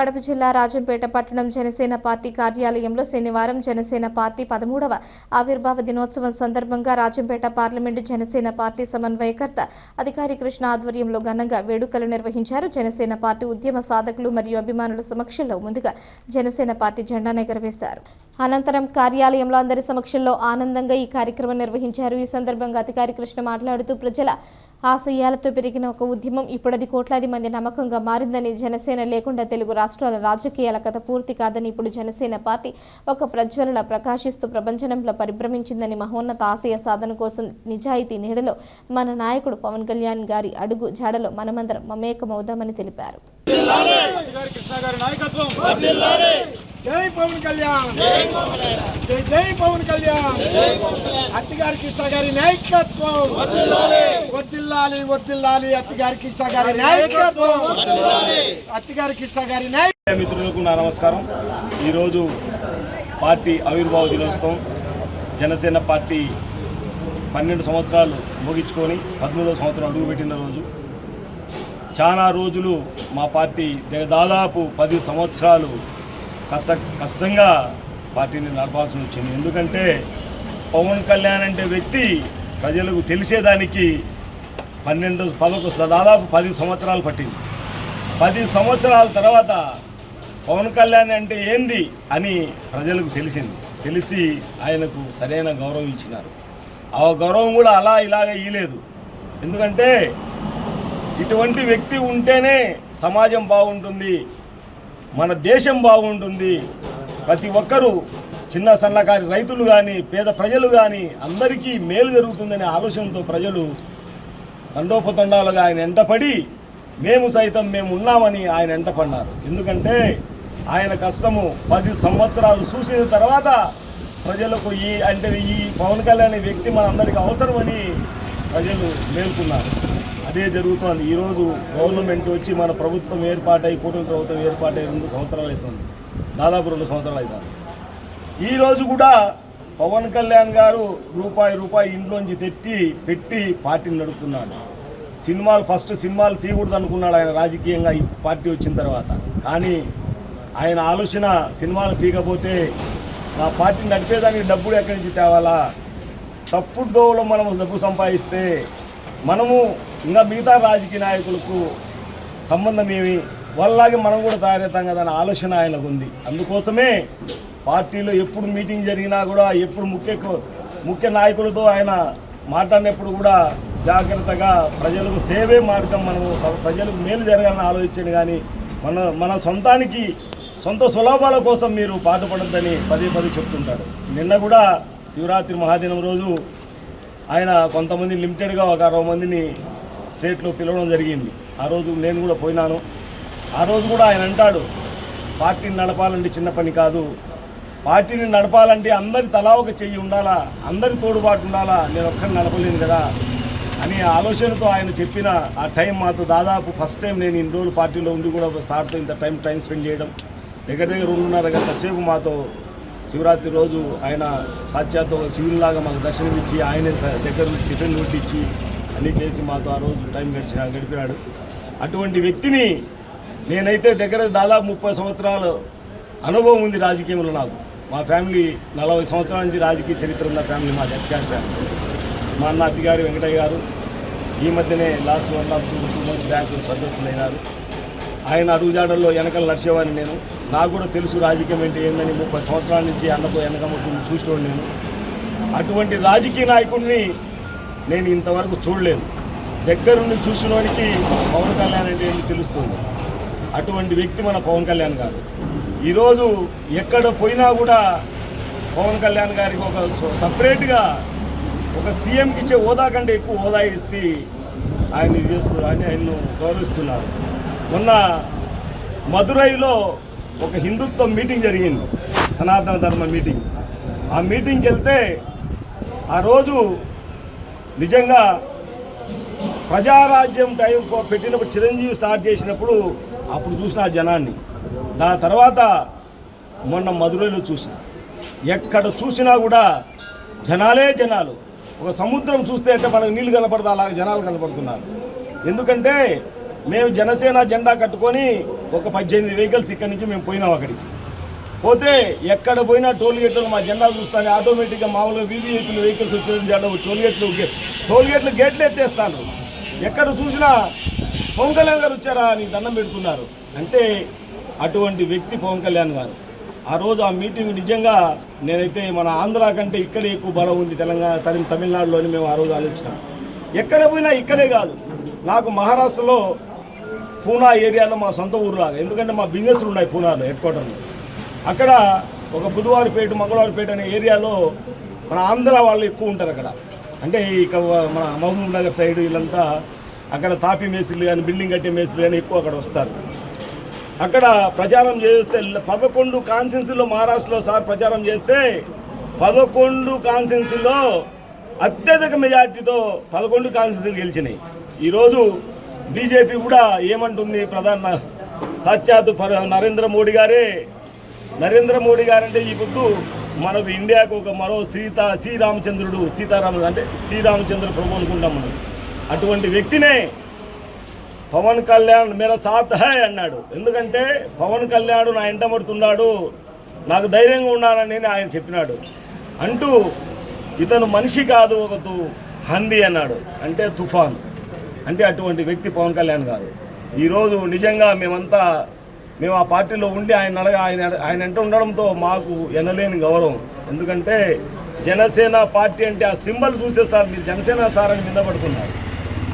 కడప జిల్లా రాజంపేట పట్టణం జనసేన పార్టీ కార్యాలయంలో శనివారం జనసేన పార్టీ 13వ ఆవిర్భావ దినోత్సవం సందర్భంగా రాజంపేట పార్లమెంటు జనసేన పార్టీ సమన్వయకర్త అధికారి కృష్ణ ఆధ్వర్యంలో ఘనంగా వేడుకలు నిర్వహించారు. జనసేన పార్టీ ఉద్యమ సాధకులు మరియు అభిమానుల సమక్షంలో ముందుగా జనసేన పార్టీ జెండాను ఎగురవేశారు. అనంతరం కార్యాలయంలో అందరి సమక్షంలో ఆనందంగా ఈ కార్యక్రమం నిర్వహించారు. ఈ సందర్భంగా అధికారి కృష్ణ మాట్లాడుతూ ప్రజల ఆశయాలతో పెరిగిన ఒక ఉద్యమం ఇప్పుడు అది కోట్లాది మంది నమ్మకంగా మారిందని, జనసేన లేకుండా తెలుగు రాష్ట్రాల రాజకీయాల కథ పూర్తి కాదని, ఇప్పుడు జనసేన పార్టీ ఒక ప్రజ్వలన ప్రకాశిస్తూ ప్రపంచంలో పరిభ్రమించిందని, మహోన్నత ఆశయ సాధన కోసం నిజాయితీ నీడలో మన నాయకుడు పవన్ కళ్యాణ్ గారి అడుగు జాడలో మనమందరం మమేకమవుదామని తెలిపారు. జై పవన్ కళ్యాణ్, జై జై పవన్ కళ్యాణ్. అత్తిగారి కృష్ణ గారి నాయకత్వం వర్ధిల్లాలి, వర్ధిల్లాలి. అత్తిగారి కృష్ణ గారి నాయకత్వం, అత్తిగారి కృష్ణ గారి నాయకత్వం. మిత్రులకు నా నమస్కారం. ఈరోజు పార్టీ ఆవిర్భావ దినోత్సవం. జనసేన పార్టీ 12 సంవత్సరాలు ముగించుకొని 13వ సంవత్సరం అడుగుపెట్టిన రోజు. చాలా రోజులు మా పార్టీ దాదాపు 10 సంవత్సరాలు కష్టంగా పార్టీని నడపాల్సి వచ్చింది. ఎందుకంటే పవన్ కళ్యాణ్ అంటే వ్యక్తి ప్రజలకు తెలిసేదానికి దాదాపు 10 సంవత్సరాలు పట్టింది. 10 సంవత్సరాల తర్వాత పవన్ కళ్యాణ్ అంటే ఏంది అని ప్రజలకు తెలిసి ఆయనకు సరైన గౌరవం ఇచ్చినారు. ఆ గౌరవం కూడా ఇలాగ ఇయ్యలేదు. ఎందుకంటే ఇటువంటి వ్యక్తి ఉంటేనే సమాజం బాగుంటుంది, మన దేశం బాగుంటుంది. ప్రతి ఒక్కరూ చిన్న సన్నకారి రైతులు కానీ పేద ప్రజలు కానీ అందరికీ మేలు జరుగుతుందనే ఆలోచనతో ప్రజలు తండోపతండాలుగా ఆయన ఎంటపడి మేము ఉన్నామని ఆయన ఎంటపడినారు. ఎందుకంటే ఆయన కష్టము 10 సంవత్సరాలు చూసిన తర్వాత ప్రజలకు ఈ పవన్ కళ్యాణ్ వ్యక్తి మనందరికీ అవసరమని ప్రజలు మేల్కొన్నారు. అదే జరుగుతోంది. ఈరోజు గవర్నమెంట్ వచ్చి మన ప్రభుత్వం ఏర్పాటై కూటమి ప్రభుత్వం ఏర్పాటై 2 సంవత్సరాలు అవుతుంది, దాదాపు 2 సంవత్సరాలు అవుతుంది. ఈరోజు కూడా పవన్ కళ్యాణ్ గారు రూపాయి ఇంట్లోంచి పెట్టి పార్టీని నడుపుతున్నాడు. ఫస్ట్ సినిమాలు తీయకూడదు అనుకున్నాడు ఆయన రాజకీయంగా ఈ పార్టీ వచ్చిన తర్వాత. కానీ ఆయన ఆలోచన సినిమాలు తీయకపోతే నా పార్టీని నడిపేదానికి డబ్బులు ఎక్కడి నుంచి తేవాలా, తప్పుడు దోవలో మనము డబ్బు సంపాదిస్తే మనము ఇంకా మిగతా రాజకీయ నాయకులకు సంబంధం ఏమి, వాళ్ళలాగే మనం కూడా తయారవుతాం కదా అనే ఆలోచన ఆయనకు ఉంది. అందుకోసమే పార్టీలో ఎప్పుడు మీటింగ్ జరిగినా కూడా ఎప్పుడు ముఖ్య నాయకులతో ఆయన మాట్లాడినప్పుడు కూడా జాగ్రత్తగా ప్రజలకు సేవే మార్గం, మనము ప్రజలకు మేలు జరగాలని ఆలోచించండి. కానీ మన సొంత సులభాల కోసం మీరు పాటుపడద్దని పదే చెప్తుంటాడు. నిన్న కూడా శివరాత్రి మహాదినం రోజు ఆయన కొంతమంది లిమిటెడ్గా ఒక 60 మందిని స్టేట్లో పిలవడం జరిగింది. ఆ రోజు నేను కూడా పోయినాను. ఆ రోజు కూడా ఆయన అంటాడు, పార్టీని నడపాలంటే చిన్న పని కాదు, పార్టీని నడపాలంటే అందరి తలా ఒక చెయ్యి ఉండాలా, అందరి తోడుబాటు ఉండాలా, నేను ఒక్కరిని నడపలేను కదా అని ఆలోచనతో ఆయన చెప్పిన ఆ టైం మాతో దాదాపు ఫస్ట్ టైం నేను ఇన్ని రోజులు పార్టీలో ఉండి కూడా సార్తో ఇంత టైం స్పెండ్ చేయడం, దగ్గర 2.5 గంటల సేపు మాతో శివరాత్రి రోజు ఆయన సాధ్యాతో శివునిలాగా మాకు దర్శనమిచ్చి ఆయనే దగ్గర టిఫిన్ కొట్టించి అన్నీ చేసి మాతో ఆ రోజు టైం గడిపినాడు. అటువంటి వ్యక్తిని నేనైతే దగ్గర దాదాపు 30 సంవత్సరాల అనుభవం ఉంది రాజకీయంలో. నాకు మా ఫ్యామిలీ 40 సంవత్సరాల నుంచి రాజకీయ చరిత్ర ఉన్న ఫ్యామిలీ మా అత్తిగారి ఫ్యామిలీ. మా అన్న అత్తిగారు వెంకటయ్య గారు ఈ మధ్యనే లాస్ట్ 1.5-2 months బ్యాక్ స్వర్గస్థులైనారు. ఆయన అడుగుజాడల్లో వెనకలు నడిచేవాడిని నేను. నాకు కూడా తెలుసు రాజకీయం అంటే ఏందని. 30 సంవత్సరాల నుంచి అన్నతో వెనకమ్మని చూసేవాడు నేను. అటువంటి రాజకీయ నాయకుడిని నేను ఇంతవరకు చూడలేదు. దగ్గరుండి చూసినోనికి పవన్ కళ్యాణ్ అంటే ఏంటి తెలుస్తుంది. అటువంటి వ్యక్తి మన పవన్ కళ్యాణ్ గారు. ఈరోజు ఎక్కడ పోయినా కూడా పవన్ కళ్యాణ్ గారికి ఒక సపరేట్గా ఒక సీఎంకి ఇచ్చే హోదా కంటే ఎక్కువ హోదా ఇస్తే ఆయన ఆయన్ను గౌరవిస్తున్నారు. మొన్న మదురైలో ఒక హిందుత్వ మీటింగ్ జరిగింది, సనాతన ధర్మ మీటింగ్. ఆ మీటింగ్కి వెళ్తే ఆ రోజు నిజంగా ప్రజారాజ్యం టైం పెట్టినప్పుడు చిరంజీవి స్టార్ట్ చేసినప్పుడు అప్పుడు చూసిన ఆ జనాన్ని, దాని తర్వాత మొన్న మదురైలో చూసిన, ఎక్కడ చూసినా కూడా జనాలు. ఒక సముద్రం చూస్తే అంటే మనకు నీళ్ళు కనపడదు, అలాగే జనాలు కనపడుతున్నారు. ఎందుకంటే మేము జనసేన జెండా కట్టుకొని ఒక 18 వెహికల్స్ ఇక్కడి నుంచి మేము పోయినాం. అక్కడికి పోతే ఎక్కడ పోయినా టోల్ గేట్లు మా జెండా చూస్తాను ఆటోమేటిక్గా మామూలుగా వీవీఐపీ వెహికల్స్ వచ్చే టోల్ గేట్లు గేట్లు ఎత్తేస్తాను. ఎక్కడ చూసినా పవన్ కళ్యాణ్ గారు వచ్చారా అని దండం పెడుతున్నారు. అంటే అటువంటి వ్యక్తి పవన్ కళ్యాణ్ గారు. ఆ రోజు ఆ మీటింగ్ నిజంగా నేనైతే మన ఆంధ్ర కంటే ఇక్కడే ఎక్కువ బలం ఉంది తమిళనాడులోని మేము ఆ రోజు ఆలోచించాం. ఎక్కడ పోయినా ఇక్కడే కాదు, నాకు మహారాష్ట్రలో పూనా ఏరియాలో మా సొంత ఊరులాగా, ఎందుకంటే మా బిజినెస్లు ఉన్నాయి పూనాలో హెడ్ క్వార్టర్లో. అక్కడ ఒక బుధవారిపేట మంగళవారిపేట అనే ఏరియాలో మన ఆంధ్ర వాళ్ళు ఎక్కువ ఉంటారు అక్కడ. అంటే ఇక మన మహబూబ్ నగర్ సైడ్ వీళ్ళంతా అక్కడ తాపీ మేస్త్రీలు కానీ బిల్డింగ్ కట్టే మేస్త్రీలు కానీ ఎక్కువ అక్కడ వస్తారు. అక్కడ ప్రచారం చేస్తే 11 కాన్స్టిట్యున్సీలో మహారాష్ట్రలో సార్ ప్రచారం చేస్తే 11 కాన్స్టిట్యున్సీలో అత్యధిక మెజార్టీతో 11 కాన్స్టిట్యున్సీలు గెలిచినాయి. ఈరోజు బీజేపీ కూడా ఏమంటుంది, ప్రధాన సాక్షాత్ నరేంద్ర మోడీ గారంటే ఈ పొద్దు మనకు ఇండియాకు ఒక మరో శ్రీరామచంద్ర ప్రభు అనుకుంటాం మనం. అటువంటి వ్యక్తినే పవన్ కళ్యాణ్ మేరా సాత్ హై అన్నాడు. ఎందుకంటే పవన్ కళ్యాణ్ నా ఎంటమడుతున్నాడు, నాకు ధైర్యంగా ఉండాలని ఆయన చెప్పినాడు. అంటూ ఇతను మనిషి కాదు ఒక హంది అన్నాడు, అంటే తుఫాన్. అంటే అటువంటి వ్యక్తి పవన్ కళ్యాణ్ గారు. ఈరోజు నిజంగా మేము ఆ పార్టీలో ఉండి ఆయన ఎంట ఉండడంతో మాకు ఎనలేని గౌరవం. ఎందుకంటే జనసేన పార్టీ అంటే ఆ సింబల్ చూసేస్తారు, మీరు జనసేన సార్ అని నిందపడుతున్నారు.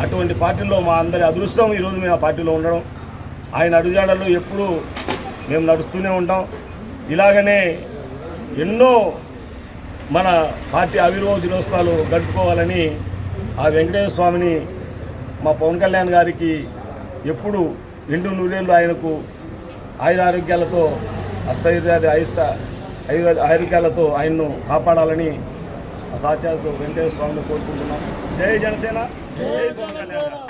అటువంటి పార్టీలో మా అందరి అదృష్టం ఈరోజు మేము ఆ పార్టీలో ఉండడం. ఆయన అడుగుజాడల్లో ఎప్పుడూ మేము నడుస్తూనే ఉంటాం. ఇలాగనే ఎన్నో మన పార్టీ ఆవిర్భావ దినోత్సవాలు గడుపుకోవాలని ఆ వెంకటేశ్వర స్వామిని మా పవన్ కళ్యాణ్ గారికి ఎప్పుడు 2 నూరేళ్ళు ఆయనకు ఆయురారోగ్యాలతో ఆరోగ్యాలతో ఆయన్ను కాపాడాలని సాక్షాత్ వెంకటేశ్వర స్వామిని కోరుకుంటున్నాం. జై జనసేన, జై పవన్ కళ్యాణ్.